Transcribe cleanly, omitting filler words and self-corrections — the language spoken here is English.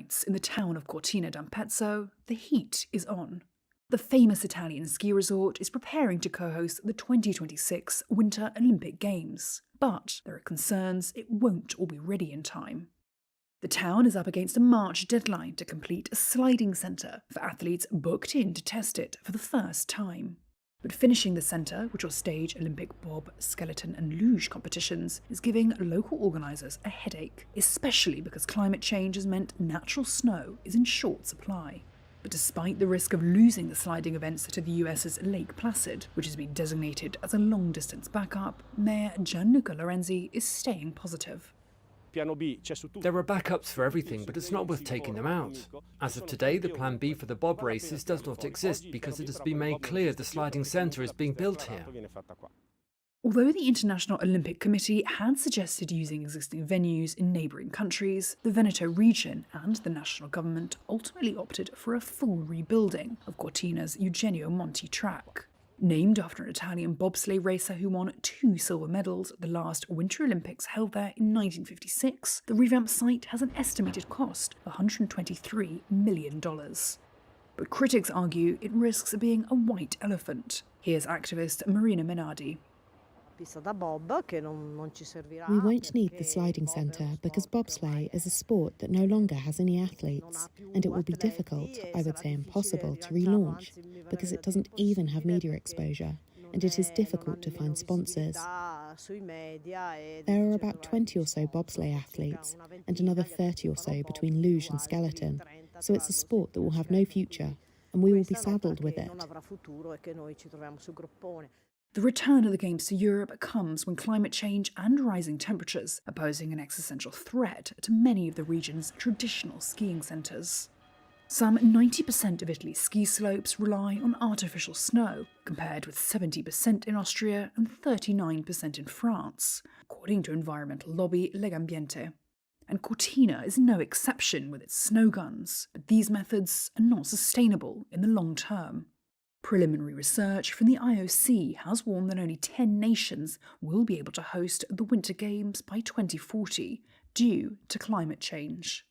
nights in the town of Cortina d'Ampezzo, the heat is on. The famous Italian ski resort is preparing to co-host the 2026 Winter Olympic Games, but there are concerns it won't all be ready in time. The town is up against a March deadline to complete a sliding centre for athletes booked in to test it for the first time. But finishing the centre, which will stage Olympic bob, skeleton and luge competitions, is giving local organisers a headache, especially because climate change has meant natural snow is in short supply. But despite the risk of losing the sliding events to the US's Lake Placid, which has been designated as a long-distance backup, Mayor Gianluca Lorenzi is staying positive. There are backups for everything, but it's not worth taking them out. As of today, the plan B for the bob races does not exist because it has been made clear the sliding centre is being built here. Although the International Olympic Committee had suggested using existing venues in neighbouring countries, the Veneto region and the national government ultimately opted for a full rebuilding of Cortina's Eugenio Monti track. Named after an Italian bobsleigh racer who won 2 silver medals at the last Winter Olympics held there in 1956, the revamped site has an estimated cost of $123 million. But critics argue it risks being a white elephant. Here's activist Marina Menardi. We won't need the sliding centre because bobsleigh is a sport that no longer has any athletes, and it will be difficult, I would say impossible, to relaunch because it doesn't even have media exposure, and it is difficult to find sponsors. There are about 20 or so bobsleigh athletes and another 30 or so between luge and skeleton, so it's a sport that will have no future, and we will be saddled with it. The return of the Games to Europe comes when climate change and rising temperatures are posing an existential threat to many of the region's traditional skiing centres. Some 90% of Italy's ski slopes rely on artificial snow, compared with 70% in Austria and 39% in France, according to environmental lobby Legambiente. And Cortina is no exception with its snow guns, but these methods are not sustainable in the long term. Preliminary research from the IOC has warned that only 10 nations will be able to host the Winter Games by 2040 due to climate change.